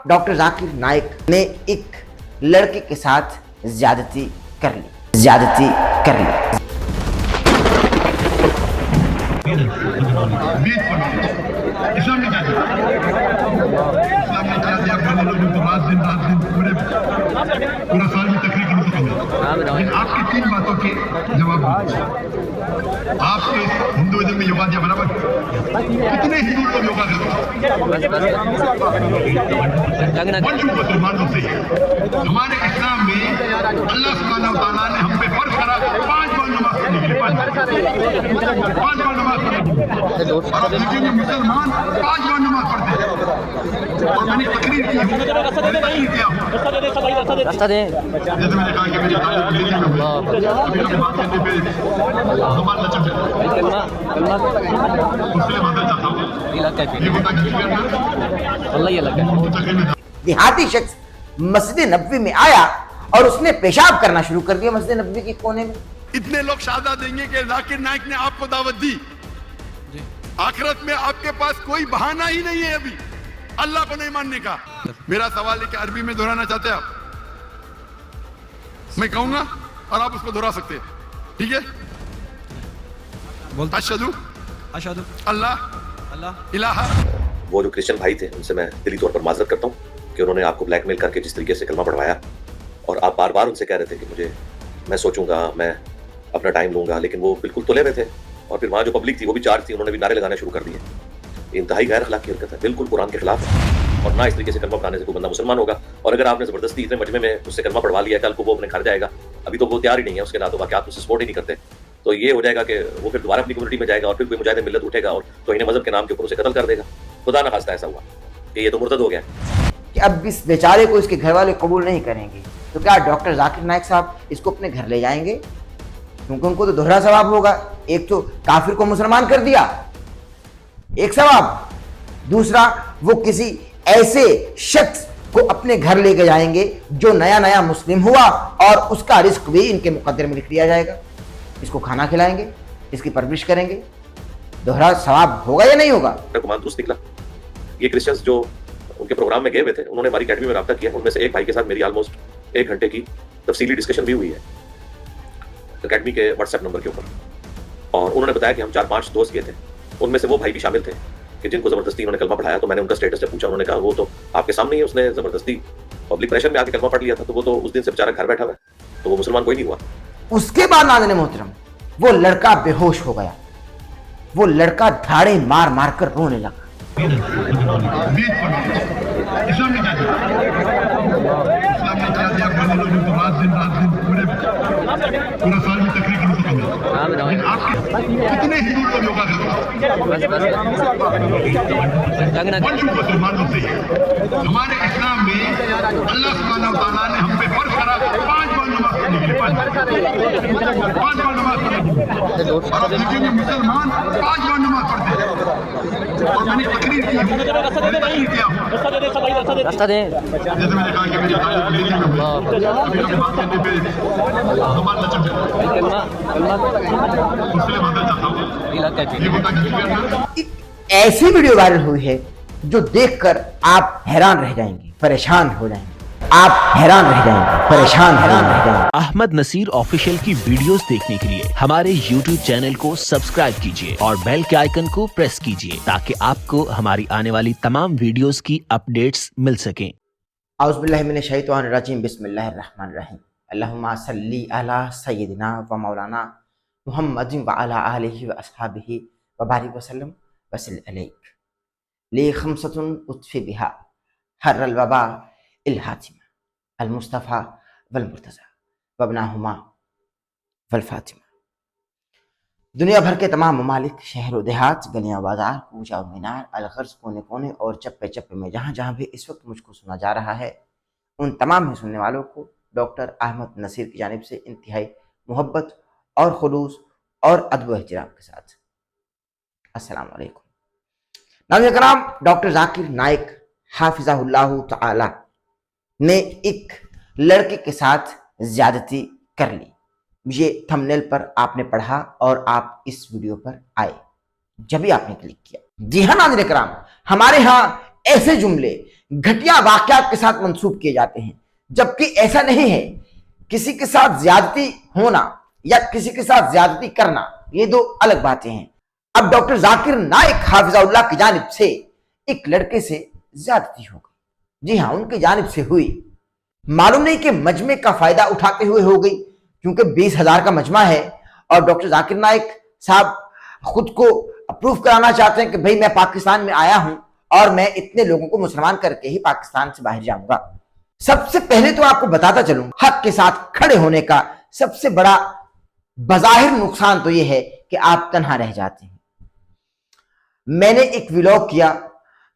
Doctor Zakir Naik ने एक लड़के के साथ ज्यादती कर ली। इस्लाम ने क्या दिया? इस्लाम ने क्या दिया? खाने लोगों को रात दिन पूरा साल में तकरीर नहीं तो करना। लेकिन आपकी 3 बातों के जवाब आपके हिंदुइज्म में योगा दिया बराबर। कितने हिंदू लोग योगा करते हैं? मुसलमान लोग से हमारे इस्लाम में अल्लाह सुब्हानहू व तआला ने हम पे फर्ज करा 5 बार नमाज पढ़ने के लिए 5 बार नमाज पढ़ने के लिए। और आप देखेंगे मुसलमान 5 बार नमाज पढ़ते हैं। और मैंने तकरीर की रास्ता दे। जैसे मैंने कहा कि मेरी तालीम ले ली अभी हम बात करने पे ज़ुबान लचक जाती है। उससे बदल जाता हूँ ये होता कि देहाती शख्स मस्जिद नबवी में आया और उसने पेशाब करना शुरू कर दिया मस्जिद नबवी के कोने में। इतने लोग शहादत देंगे कि जाकिर नाइक ने आपको दावत दी। आखिरत में आपके पास कोई बहाना ही नहीं है अभी अल्लाह को नहीं मानने का। मेरा सवाल है कि अरबी में दोहराना चाहते हैं आप? मैं कहूंगा और आप उसको दोहरा सकते हैं, ठीक है? अशहदु अल्लाह इलाहा। वो जो क्रिश्चियन भाई थे उनसे मैं दिली तौर पर माजरत करता हूँ कि उन्होंने आपको ब्लैकमेल करके जिस तरीके से कलमा पढ़वाया और आप बार बार उनसे कह रहे थे कि मैं सोचूंगा, मैं अपना टाइम लूंगा, लेकिन वो बिल्कुल तुले हुए थे। और फिर वहाँ जो पब्लिक थी वो भी चार्ज थी, उन्होंने भी नारे लगाने शुरू कर दिए। इंतहाई गैर अखलाकी हरकत है, बिल्कुल कुरान के खिलाफ है। और ना इस तरीके से कलमा पढ़ाने से कोई बंदा मुसलमान होगा। और अगर आपने जबरदस्ती इतने मजमे में उससे कलमा पढ़वा लिया, कल को वो अपने घर जाएगा, अभी तो वो तैयार ही नहीं है, उसके ना तो वाकयात उससे सपोर्ट ही नहीं करते, तो ये हो जाएगा कि वो फिर दोबारा अपनी कम्युनिटी में जाएगा और फिर कोई मुजाहिद मिल्लत उठेगा और तो इन्हें मजहब के नाम के ऊपर उसे कत्ल कर देगा। खुदा ना खास्ता ऐसा हुआ कि ये तो मुर्तद हो गया कि अब इस बेचारे को इसके घर वाले कबूल नहीं करेंगे, तो क्या डॉक्टर जाकिर नाइक साहब इसको अपने घर ले जाएंगे? क्योंकि उनको तो दोहरा सवाब होगा। एक तो काफिर को मुसलमान कर दिया, एक सवाब, दूसरा वो किसी ऐसे शख्स को अपने घर लेके जाएंगे जो नया नया मुस्लिम हुआ और उसका रिस्क भी इनके मुकद्दर में लिख दिया जाएगा। इसको खाना खिलाएंगे, इसकी परवरिश करेंगे, दोहरा सवाब होगा या नहीं होगा? दुरुस्त निकला। ये क्रिश्चियंस जो उनके प्रोग्राम में गए हुए थे, उन्होंने हमारी अकेडमी में रब्ता किया। उनमें से एक भाई के साथ मेरी ऑलमोस्ट 1 घंटे की तफसीली डिस्कशन भी हुई है अकेडमी के व्हाट्सएप नंबर के ऊपर। और उन्होंने बताया कि हम 4-5 दोस्त गए थे, उनमें से वो भाई भी शामिल थे कि जिनको जबरदस्ती उन्होंने कलमा पढ़ाया। तो मैंने उनका स्टेटस जब पूछा, उन्होंने कहा वो तो आपके सामने ही उसने जबरदस्ती पब्लिक प्रेशर में आके कलमा पढ़ लिया था, तो वो तो उस दिन से बेचारा घर बैठा हुआ है, तो वो मुसलमान कोई नहीं हुआ। उसके बाद नाज़रीन मोहतरम वो लड़का बेहोश हो गया, वो लड़का धाड़े मार मार कर रोने लगा। इस्लाम ने क्या दिया? इस्लाम ने क्या दिया? खाने लोगों को रात दिन पूरा साल में तकरीर नहीं तो करना। लेकिन आपके कितने हिंदू लोग योगा करते हैं? मुसलमान लोग से हमारे इस्लाम में अल्लाह सुब्हानहू व तआला ने हम पे फर्ज करा 5 बार नमाज पढ़ने के लिए 5 बार नमाज पढ़ने के लिए। और आप देखेंगे मुसलमान 5 बार नमाज पढ़ते हैं। और मैंने तकरीर की रास्ता दे। जैसे मैंने कहा कि मेरी तालीम ले ली अभी हम बात करने पे ज़ुबान लचक जाती है। उससे बदल जाता हूँ ये होता कि एक ऐसी वीडियो वायरल हुई है जो देखकर आप हैरान रह जाएंगे, परेशान हो जाएंगे, आप हैरान रह जाएंगे, परेशान रह जाएंगे। अहमद नसीर ऑफिशियल की वीडियोस देखने के लिए हमारे YouTube चैनल को सब्सक्राइब कीजिए और बेल के आइकन को प्रेस कीजिए ताकि आपको हमारी आने वाली तमाम वीडियोस की अपडेट्स मिल सकें। औज़ुबिल्लाहि मिनश शैतानिर रजीम, बिस्मिल्लाहिर रहमानिर रहीम। अल्लाहुम्मा सल्ली अला सय्यिदिना व मौलाना मुहम्मदिन व अला आलिहि व अस्हाबिहि व बारिक वसल्लम वसल्लम अलैक ली खमसतुन उत्फी बिहा हर्रल वबा इल हातिमा अल मुस्तफ़ा वल मुर्तज़ा वबनाहुमा वल फातिमा। दुनिया भर के तमाम ममालिक, शहर व देहात, गलियाँ बाजार, कूचा और मीनार, अलगर्ज कोने कोने और चप्पे चप्पे में जहाँ जहाँ भी इस वक्त मुझको सुना जा रहा है, उन तमाम ही सुनने वालों को डॉक्टर अहमद नसीर की जानिब से इंतहाई मोहब्बत और खुलूस और अदब व एहतराम के साथ अस्सलाम वालेकुम। नाज़रीन कराम, डॉक्टर जाकिर नाइक हाफिज़हुल्लाह तआला ने एक लड़के के साथ ज्यादती कर ली। ये थंबनेल पर आपने पढ़ा और आप इस वीडियो पर आए जब भी आपने क्लिक किया। जी हाँ नाज़रीन कराम, हमारे यहाँ ऐसे जुमले घटिया वाकयात के साथ मंसूब किए जाते हैं, जबकि ऐसा नहीं है। किसी के साथ ज्यादती होना या किसी के साथ ज्यादती करना ये दो अलग बातें हैं। अब डॉक्टर जाकिर नाइक हाफिज़हुल्लाह की जानिब से एक लड़के से ज्यादती हो गई। जी हाँ, उनकी जानिब से हुई। मालूम नहीं कि मजमे का फायदा उठाते हुए हो गई, क्योंकि 20,000 का मजमा है और डॉक्टर जाकिर नाइक साहब खुद को अप्रूव कराना चाहते हैं कि भाई मैं पाकिस्तान में आया हूं और मैं इतने लोगों को मुसलमान करके ही पाकिस्तान से बाहर जाऊंगा। सबसे पहले तो आपको बताता चलूं, हक के साथ खड़े होने का सबसे बड़ा बज़ाहिर नुकसान तो यह है कि आप तन्हा रह जाते हैं। मैंने एक व्लॉग किया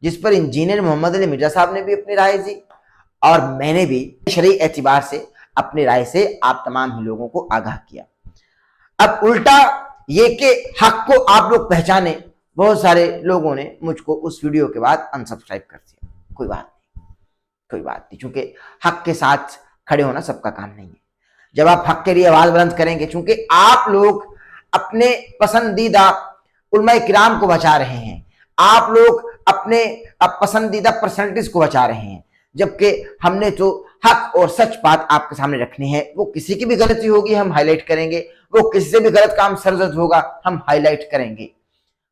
जिस पर इंजीनियर मोहम्मद अली मिर्जा साहब ने भी अपनी राय दी और मैंने भी शरई एतबार से अपनी राय से आप तमाम ही लोगों को आगाह किया। अब उल्टा ये कि हक को आप लोग पहचाने, बहुत सारे लोगों ने मुझको उस वीडियो के बाद अनसब्सक्राइब कर दिया। कोई बात नहीं, क्योंकि हक के साथ खड़े होना सबका काम नहीं है। जब आप हक के लिए आवाज बुलंद करेंगे, क्योंकि आप लोग अपने पसंदीदा उलमाए किराम को बचा रहे हैं, आप लोग अपने पसंदीदा पर्सनैलिटीज को बचा रहे हैं, जबकि हमने तो हक और सच बात आपके सामने रखनी है। वो किसी की भी गलती होगी हम हाईलाइट करेंगे, वो किसी से भी गलत काम सरजद होगा हम हाईलाइट करेंगे।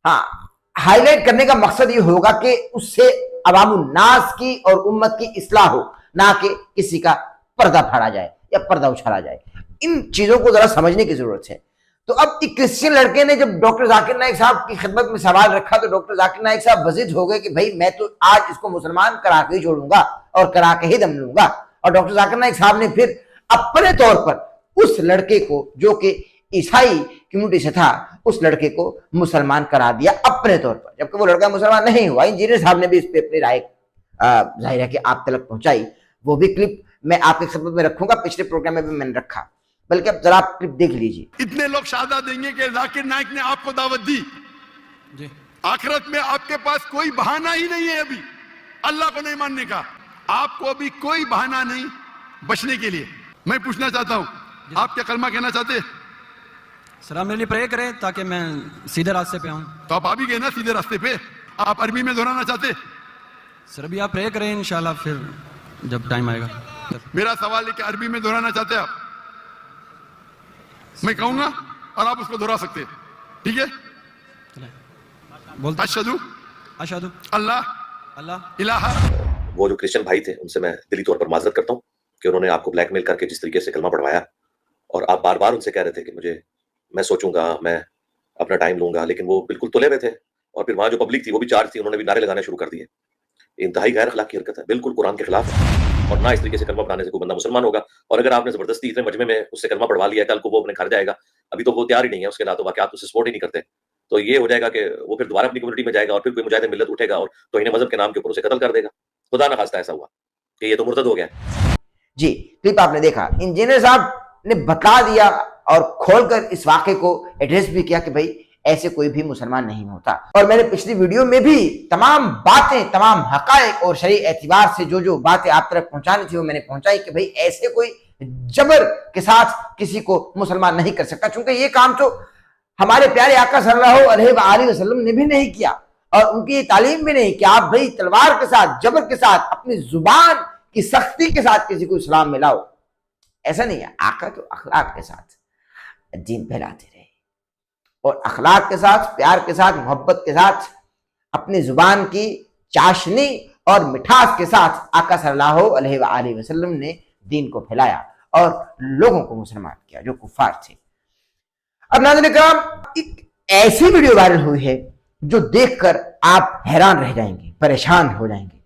हाँ, हाईलाइट करने का मकसद ये होगा कि उससे अवामुन्नास की और उम्मत की इस्लाह हो, ना कि किसी का पर्दा फाड़ा जाए या पर्दा उछाला जाए। इन चीजों को जरा समझने की जरूरत है। तो अब एक क्रिश्चियन लड़के ने जब डॉक्टर जाकिर नाइक साहब की खिदमत में सवाल रखा तो डॉक्टर जाकिर नाइक साहब बजिद हो गए कि भाई मैं तो आज इसको मुसलमान करा के ही छोड़ूंगा और करा के ही दम लूंगा। और डॉक्टर जाकिर नाइक साहब ने फिर अपने तौर पर उस लड़के को, जो कि ईसाई कम्युनिटी से था, उस लड़के को मुसलमान करा दिया अपने तौर पर, जबकि वो लड़का मुसलमान नहीं हुआ। इंजीनियर साहब ने भी इस पर अपनी राय जाहिर है कि आप तक पहुंचाई। वो भी क्लिप मैं आपके खिदमत में रखूंगा, पिछले प्रोग्राम में भी मैंने रखा, बल्कि अब जरा आप क्लिप देख लीजिए। इतने लोग शहादत देंगे कि जाकिर नाइक ने आपको दावत दी जी। आखिरत में आपके पास कोई बहाना ही नहीं है अभी अल्लाह को नहीं मानने का। आपको अभी कोई बहाना नहीं बचने के लिए। मैं पूछना चाहता हूँ, आप क्या कलमा कहना चाहते? सर आप मेरे लिए प्रे करें ताकि मैं सीधे रास्ते पे आऊँ। तो आप भी गए ना सीधे रास्ते पे। आप अरबी में दोहराना चाहते? सर अभी आप प्रे करें, इंशाल्लाह फिर जब टाइम आएगा। मेरा सवाल है कि अरबी में दोहराना चाहते आप? मैं कहूंगा और आप उसको दोहरा सकते हैं, ठीक है? बोलते अशहदु अशहदु अल्लाह अल्लाह इलाहा। वो जो क्रिश्चियन भाई थे उनसे मैं दिली तौर पर माजरत करता हूँ कि उन्होंने आपको ब्लैकमेल करके जिस तरीके से कलमा पढ़वाया और आप बार बार उनसे कह रहे थे कि मैं सोचूंगा, मैं अपना टाइम लूंगा, लेकिन वो बिल्कुल तुले हुए थे। और फिर वहां जो पब्लिक थी वो भी चार्ज थी, उन्होंने भी नारे लगाने शुरू कर दिए। इंतहाई गैर अखलाकी हरकत है, बिल्कुल कुरान के खिलाफ है और ना इस तरीके से कलमा पढ़ाने से कोई बंदा मुसलमान होगा। और अगर आपने जबरदस्ती इतने मजमे में उससे कलमा पढ़वा लिया, कल को वो अपने घर जाएगा, अभी तो वो तैयार ही नहीं है, उसके लातो वाक़यात उससे सपोर्ट ही नहीं करते, तो ये हो जाएगा कि वो फिर दोबारा अपनी कम्युनिटी में जाएगा और फिर कोई मुजाहिद मिल्लत उठेगा और तौहीन मजहब के नाम के ऊपर उसे कत्ल कर देगा। खुदा ना खास्ता ऐसा हुआ कि ये तो मुर्तद हो गया। जी, क्लिप आपने देखा। इंजीनियर साहब ने बता दिया और खोलकर इस वाक़े को एड्रेस भी किया कि भाई ऐसे कोई भी मुसलमान नहीं होता। और मैंने पिछली वीडियो में भी तमाम बातें, तमाम हकायक और शरई एतबार से जो बातें आप तक पहुंचानी थी वो मैंने पहुंचाई कि भाई ऐसे कोई जबर के साथ किसी को मुसलमान नहीं कर सकता, क्योंकि ये काम तो हमारे प्यारे आका सल्लल्लाहु अलैहि वसल्लम ने भी नहीं किया और उनकी तालीम भी नहीं कि आप भाई तलवार के साथ, जबर के साथ, अपनी जुबान की सख्ती के साथ किसी को इस्लाम में लाओ। ऐसा नहीं है। आका तो अखलाक के साथ दीन फैलाते रहे और अखलाक के साथ, प्यार के साथ, मोहब्बत के साथ, अपनी जुबान की चाशनी और मिठास के साथ आका सल्लल्लाहु अलैहि वसल्लम ने दीन को फैलाया और लोगों को मुसलमान किया जो कुफार थे। अब नाज़रीन किराम, एक ऐसी वीडियो वायरल हुई है जो देखकर आप हैरान रह जाएंगे, परेशान हो जाएंगे।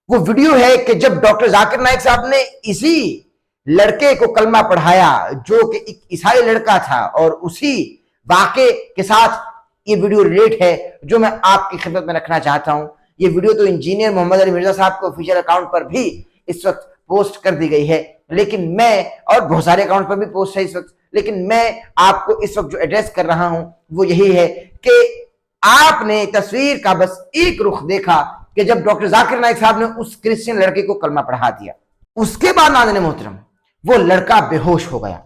वो वीडियो है कि जब डॉक्टर जाकिर नाइक साहब ने इसी लड़के को कलमा पढ़ाया जो कि एक ईसाई लड़का था, और उसी वाक़े के साथ ये वीडियो रिलेट है जो मैं आपकी खिदमत में रखना चाहता हूं। ये वीडियो तो इंजीनियर मोहम्मद अली मिर्जा साहब के ऑफिशियल अकाउंट पर भी इस वक्त पोस्ट कर दी गई है, लेकिन मैं, और बहुत सारे अकाउंट पर भी पोस्ट है इस वक्त, लेकिन मैं आपको इस वक्त जो एड्रेस कर रहा हूं वो यही है कि आपने तस्वीर का बस एक रुख देखा कि जब डॉक्टर जाकिर नाइक साहब ने उस क्रिश्चियन लड़के को कलमा पढ़ा दिया, उसके बाद नाज़रीन मोहतरम वो लड़का बेहोश हो गया।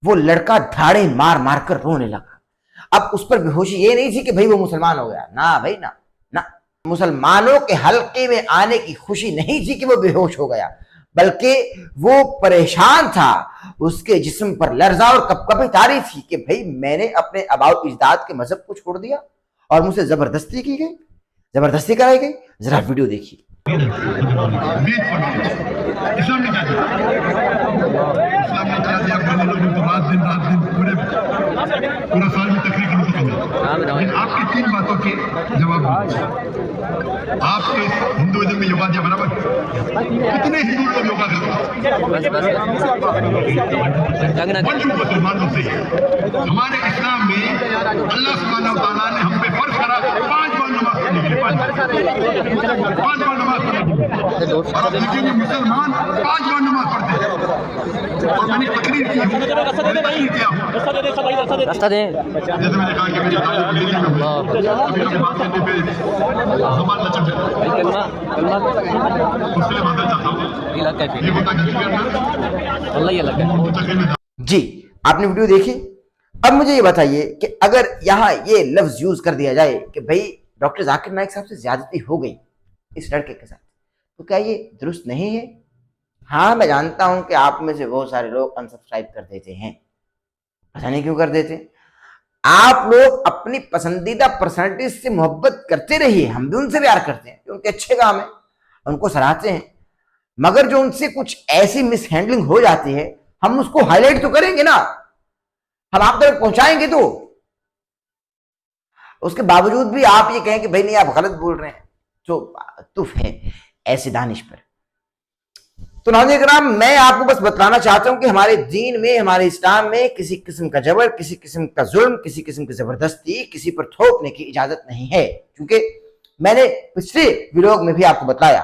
वो लड़का धाड़े मार मार कर रोने लगा। अब उस पर बेहोशी ये नहीं थी कि भाई वो मुसलमान हो गया, ना भाई ना, मुसलमानों के हल्के में आने की खुशी नहीं थी कि वो बेहोश हो गया, बल्कि वो परेशान था। उसके जिस्म पर लर्जा और कपकपी तारी थी कि भाई मैंने अपने आबाओ इजदाद के मजहब को छोड़ दिया और मुझसे जबरदस्ती की गई, जबरदस्ती कराई गई। जरा वीडियो देखिए। इस्लाम ने क्या दिया? इस्लाम ने क्या दिया? अपने लोगों को रात दिन पूरा साल में तकरीर नहीं करना, लेकिन आपकी 3 बातों के जवाब आपके हिंदुइज्म में योगा दिया बराबर। कितने हिंदू लोग योगा करते हैं? मुसलमानों से हमारे इस्लाम में अल्लाह सुब्हानहू व तआला ने हम पे फर्ज करा 5 बार नमाज पढ़ने के लिए, 5 बार नमाज पढ़ने के लिए। और आप देखेंगे मुसलमान 5 बार नमाज पढ़ते हैं। और मैंने तकरीर की, मैंने तकरीर किया जैसे मैंने कहा कि मुझे तालीम लेनी है, कभी कभी बात करने पे ज़बान लचक जाती है, उसके लिए बदल जाता हूँ। ये होता है जी, आपने वीडियो देखी। अब मुझे ये बताइए कि अगर यहाँ ये लफ्ज यूज कर दिया जाए कि भाई डॉक्टर जाकिर नाइक साहब से ज्यादती हो गई इस लड़के के साथ, तो क्या ये दुरुस्त नहीं है? हाँ, मैं जानता हूं कि आप में से बहुत सारे लोग अनसब्सक्राइब कर देते हैं, पता नहीं क्यों कर देते। आप लोग अपनी पसंदीदा पर्सनैलिटी से मोहब्बत करते रहिए, हम भी उनसे प्यार करते हैं, उनके अच्छे काम है, उनको सराहते हैं, मगर जो उनसे कुछ ऐसी मिसहैंडलिंग हो जाती है हम उसको हाईलाइट तो करेंगे ना, हम आप तक पहुंचाएंगे। तो उसके बावजूद भी आप ये कहें कि भाई नहीं आप गलत बोल रहे हैं, तो तुफ है ऐसे दानिश पर। तो नाज़रीन किराम, मैं आपको बस बताना चाहता हूं कि हमारे दीन में, हमारे इस्लाम में किसी किस्म का जबर, किसी किस्म का जुल्म, किसी किस्म की जबरदस्ती किसी पर थोपने की इजाजत नहीं है। क्योंकि मैंने पिछले व्लॉग में भी आपको बताया,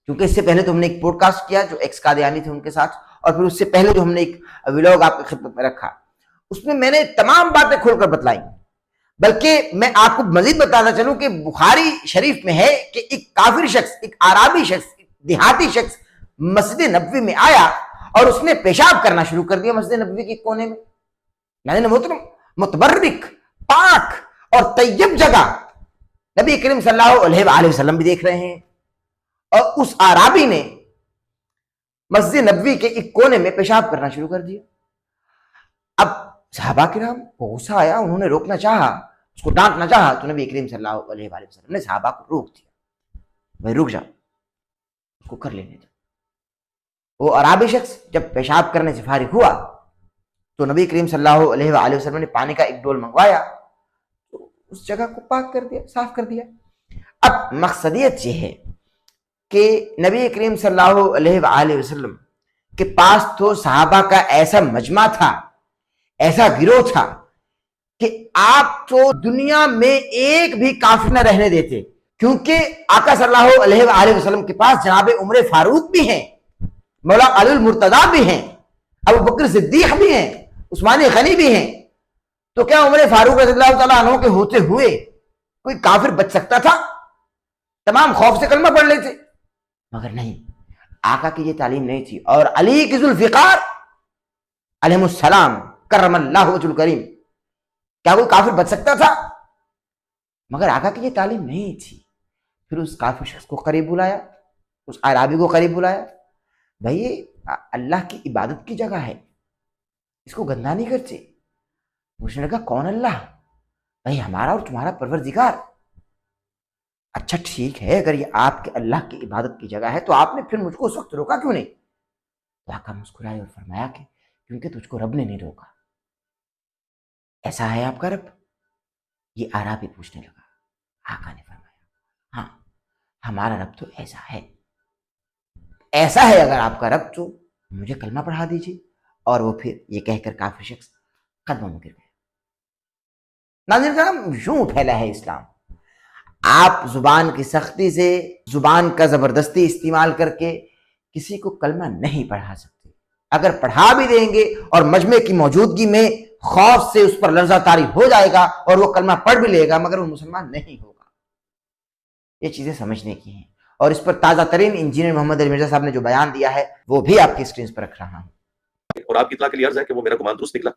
क्योंकि इससे पहले तो हमने एक पॉडकास्ट किया जो एक्स कादियानी थे उनके साथ, और फिर उससे पहले जो हमने एक व्लॉग आपकी खिदमत में रखा उसमें मैंने तमाम बातें खोलकर बतलाई। बल्कि मैं आपको मजीद बताना चलूं कि बुखारी शरीफ में है कि एक काफिर शख्स, एक आराबी शख्स, देहाती शख्स मस्जिद नबवी में आया और उसने पेशाब करना शुरू कर दिया मस्जिद नबवी के कोने में। यानी मोहतरम, मुतबर्रिक, पाक और तैयब जगह नबी करीम सल्लल्लाहु अलैहि वसल्लम भी देख रहे हैं, और उस आराबी ने मस्जिद नबवी के एक कोने में पेशाब करना शुरू कर दिया। अब सहाबा किराम को गुस्सा आया, उन्होंने रोकना चाहा, उसको डांटना चाहा, तो नबी करीम सल्लल्लाहु अलैहि वसल्लम ने सहाबा को रोक दिया, भाई रुक जा, उसको कर लेने दो। वो अराबी शख्स जब पेशाब करने से फारिग हुआ तो नबी करीम सल्लल्लाहु अलैहि वसल्लम ने पानी का एक डोल मंगवाया, तो उस जगह को पाक कर दिया, साफ कर दिया। अब मकसदियत यह है कि नबी करीम सल्लल्लाहु अलैहि वसल्लम के पास तो सहाबा का ऐसा मजमा था, ऐसा गिरोह था कि आप तो दुनिया में एक भी काफिर न रहने देते, क्योंकि आका सल्लल्लाहु अलैहि वसल्लम के पास जनाब उमर फारूक भी हैं, मौला अली मुर्तजा भी हैं, अबू बकर सिद्दीक भी हैं, उस्मान गनी भी हैं। तो क्या उमर फारूक रज़ियल्लाहु तआला अन्हु के होते हुए कोई काफिर बच सकता था? तमाम खौफ से कलमा पढ़ लेते, मगर नहीं, आका की ये तालीम नहीं थी। और अली की जुल्फ़िकार अलैहिस्सलाम करमल्लाहु वजहुल करीम, क्या कोई काफिर बच सकता था? मगर आका की ये तालीम नहीं थी। फिर उस काफिर शख्स को करीब बुलाया, उस आराबी को करीब बुलाया, भाई ये अल्लाह की इबादत की जगह है, इसको गंदा नहीं करते। उसने कहा कौन अल्लाह? भाई हमारा और तुम्हारा परवरदिगार। अच्छा ठीक है, अगर ये आपके अल्लाह की इबादत की जगह है तो आपने फिर मुझको उस वक्त रोका क्यों नहीं? तो आका मुस्कुराए और फरमाया कि क्योंकि तुझको रब ने नहीं रोका। ऐसा है आपका रब? ये आराबी पूछने लगा। आका ने फरमाया हाँ, हमारा रब तो ऐसा है। ऐसा है अगर आपका रब तो मुझे कलमा पढ़ा दीजिए। और वो फिर ये कहकर काफिर शख्स कदमों में गिर गया। नाज़रीन किराम, यूं फैला है इस्लाम। आप जुबान की सख्ती से, जुबान का जबरदस्ती इस्तेमाल करके किसी को कलमा नहीं पढ़ा सकते। अगर पढ़ा भी देंगे और मजमे की मौजूदगी में खौफ से उस पर लर्जा तारी हो जाएगा और वो कलमा पढ़ भी लेगा, मगर वो मुसलमान नहीं होगा। ये चीजें समझने की हैं। और इस पर ताजा तरीन इंजीनियर मोहम्मद अली मिर्जा साहब ने जो बयान दिया है वो भी आपकी स्क्रीन पर रख रहा हूं। और आपकी इत्तला के लिए अर्ज है कि वो मेरा गुमान दुरुस्त निकला।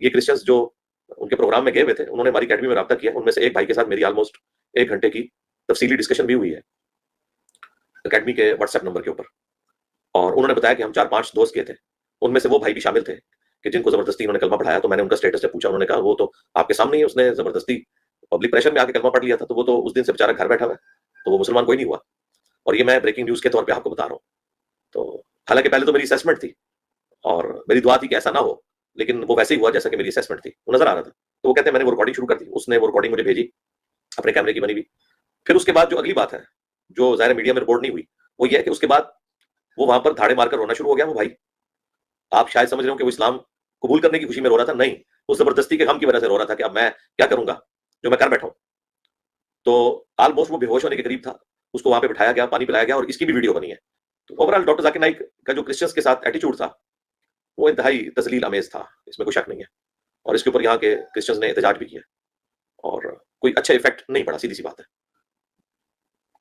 ये क्रिश्चियंस जो उनके प्रोग्राम में गए हुए थे, उन्होंने हमारी अकेडमी में राब्ता किया। उनमें से एक भाई के साथ मेरी ऑलमोस्ट 1 घंटे की तफसीली डिस्कशन भी हुई है अकेडमी के व्हाट्सएप नंबर के ऊपर। और उन्होंने बताया कि हम 4-5 दोस्त गए थे, उनमें से वो भाई भी शामिल थे कि जिनको जबरदस्ती उन्होंने कलमा पढ़ाया। तो मैंने उनका स्टेटस जब पूछा, उन्होंने कहा वो तो आपके सामने ही उसने जबरदस्ती पब्लिक प्रेशर में आके कलमा पढ़ लिया था, तो वो तो उस दिन से बेचारा घर बैठा हुआ है, तो वो मुसलमान कोई नहीं हुआ। और ये मैं ब्रेकिंग न्यूज के तौर पे आपको बता रहा हूँ। तो हालांकि पहले तो मेरी असेसमेंट थी और मेरी दुआ थी कि ऐसा ना हो, लेकिन वो वैसे ही हुआ जैसा कि मेरी असेसमेंट थी, वो नजर आ रहा था। तो वो कहते हैं मैंने वो रिकॉर्डिंग शुरू कर दी, उसने वो रिकॉर्डिंग मुझे भेजी अपने कैमरे की बनी हुई। फिर उसके बाद जो अगली बात है, जो ज़ाहिर मीडिया में रिपोर्ट नहीं हुई, वो ये है कि उसके बाद वो वहां पर धाड़े मारकर रोना शुरू हो गया। वो भाई, आप शायद समझ रहे हो कि वो इस्लाम कबूल करने की खुशी में रो रहा था, नहीं, वो जबरदस्ती के गम की वजह से रो रहा था कि अब मैं क्या करूंगा जो मैं कर बैठा हूं। तो ऑलमोस्ट वो बेहोश होने के करीब था, उसको वहां पे बिठाया गया, पानी पिलाया गया और इसकी भी वीडियो बनी है। तो ओवरऑल डॉक्टर जाकिर नाइक का जो क्रिश्चियंस के साथ एटीट्यूड था वो इंतहाई तजलील अमेज था, इसमें कोई शक नहीं है। और इसके ऊपर यहाँ के क्रिश्चियंस ने एहतजाज भी किया और कोई अच्छा इफेक्ट नहीं पड़ा, सीधी सी बात है।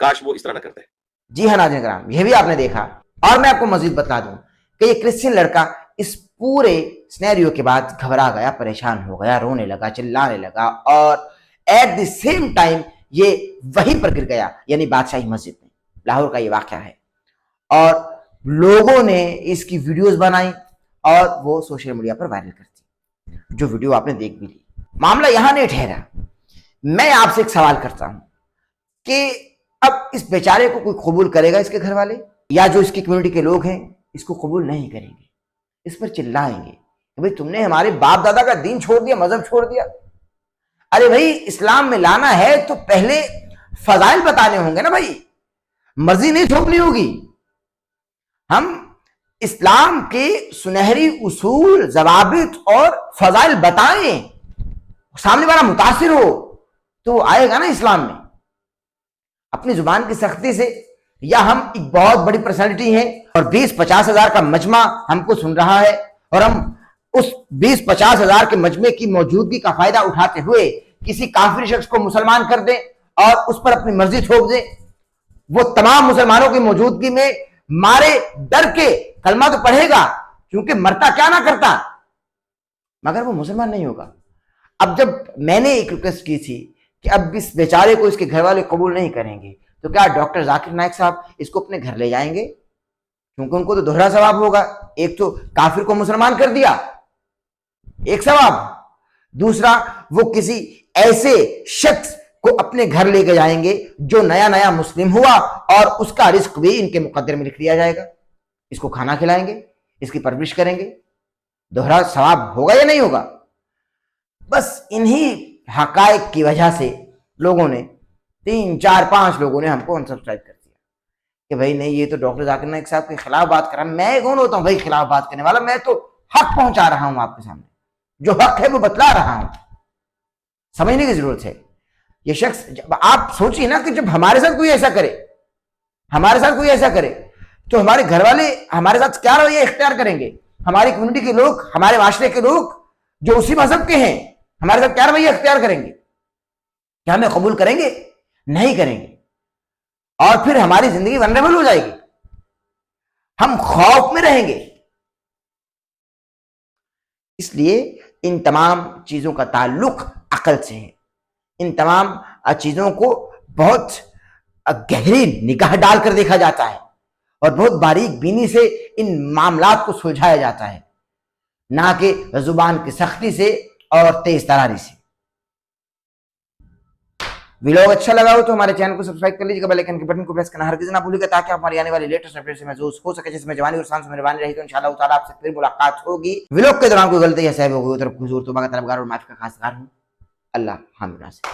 काश वो इस तरह ना करते। जी हाँ नाज़रीन किराम, ये भी आपने देखा। और मैं आपको मजीद बता दूं कि ये क्रिश्चियन लड़का इस पूरे सिनेरियो के बाद घबरा गया, परेशान हो गया, रोने लगा, चिल्लाने लगा और एट द सेम टाइम ये वहीं पर गिर गया, यानी बादशाही मस्जिद में। लाहौर का ये वाक़या है और लोगों ने इसकी वीडियोस बनाई और वो सोशल मीडिया पर वायरल कर दी, जो वीडियो आपने देख भी ली। मामला यहां नहीं ठहरा। मैं आपसे एक सवाल करता हूं कि अब इस बेचारे को कोई कबूल करेगा, इसके घर वाले या जो इसकी कम्युनिटी के लोग हैं इसको कबूल नहीं करेंगे, इस पर चिल्लाएंगे कि भाई तुमने हमारे बाप दादा का दीन छोड़ दिया, मजहब छोड़ दिया। अरे भाई, इस्लाम में लाना है तो पहले फजाइल बताने होंगे ना भाई, मर्जी नहीं थोपनी होगी। हम इस्लाम के सुनहरी उसूल, जवाबित और फजाइल बताएं, सामने वाला मुतासिर हो तो आएगा ना इस्लाम में। अपनी जुबान की सख्ती से, या हम एक बहुत बड़ी पर्सनैलिटी हैं और 20-50 हजार का मजमा हमको सुन रहा है और हम उस 20-50 हजार के मजमे की मौजूदगी का फायदा उठाते हुए किसी काफिर शख्स को मुसलमान कर दें और उस पर अपनी मर्जी थोप दें, वो तमाम मुसलमानों की मौजूदगी में मारे डर के कलमा तो पढ़ेगा, क्योंकि मरता क्या ना करता, मगर वो मुसलमान नहीं होगा। अब जब मैंने एक रिक्वेस्ट की थी कि अब इस बेचारे को इसके घर वाले कबूल नहीं करेंगे, तो क्या डॉक्टर जाकिर नाइक साहब इसको अपने घर ले जाएंगे? क्योंकि उनको तो दोहरा सवाब होगा। एक तो काफिर को मुसलमान कर दिया, एक सवाब, दूसरा वो किसी ऐसे शख्स को अपने घर लेके जाएंगे जो नया नया मुस्लिम हुआ और उसका रिस्क भी इनके मुकद्दर में लिख दिया जाएगा। इसको खाना खिलाएंगे, इसकी परवरिश करेंगे, दोहरा सवाब होगा या नहीं होगा? बस इन्हीं हकायक की वजह से लोगों ने 3-4-5 लोगों ने हमको अनसब्सक्राइब कर दिया कि भाई नहीं, ये तो डॉक्टर जाकिर नाइक साहब के खिलाफ बात कर रहा है। मैं कौन होता हूं भाई खिलाफ बात करने वाला? मैं तो हक पहुंचा रहा हूं आपके सामने, जो हक है वो बतला रहा हूं। समझने की जरूरत है। ये शख्स, जब आप सोचिए ना कि जब हमारे साथ कोई ऐसा करे, हमारे साथ कोई ऐसा करे, तो हमारे घर वाले हमारे साथ क्या रवैया इख्तियार करेंगे? हमारी कम्युनिटी के लोग, हमारे माशरे के लोग जो उसी मजहब के हैं, हमारे साथ क्या रवैया इख्तियार करेंगे? क्या हमें कबूल करेंगे? नहीं करेंगे। और फिर हमारी जिंदगी वनरेबल हो जाएगी, हम खौफ में रहेंगे। इसलिए इन तमाम चीजों का ताल्लुक अकल से है। इन तमाम चीजों को बहुत गहरी निगाह डालकर देखा जाता है और बहुत बारीक बीनी से इन मामलात को सुलझाया जाता है, ना कि जुबान की सख्ती से और तेज तरारी से। वीडियो अच्छा लगा हो तो हमारे चैनल को सब्सक्राइब कर लीजिएगा, बेल आइकन के बटन को प्रेस करना हरगिज़ ना भूलिएगा, ताकि आप हमारी आने वाली लेटेस्ट अपडेट से महसूस हो सके, जिसमें जवानी और सांस मेहरबानी रही। तो इंशाअल्लाह ताला आपसे फिर मुलाकात होगी। वीडियो के दौरान कोई गलती या सहव होगी तो हुजूर तौबा का तलबगार और माफी का खासगार हूं। अल्लाह हम नासिर।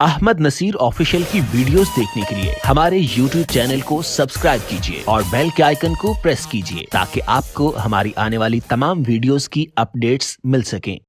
अहमद नसीर ऑफिशियल की वीडियोस देखने के लिए हमारे YouTube चैनल को सब्सक्राइब कीजिए और बेल के आइकन को प्रेस कीजिए, ताकि आपको हमारी आने वाली तमाम वीडियोस की अपडेट्स मिल सकें।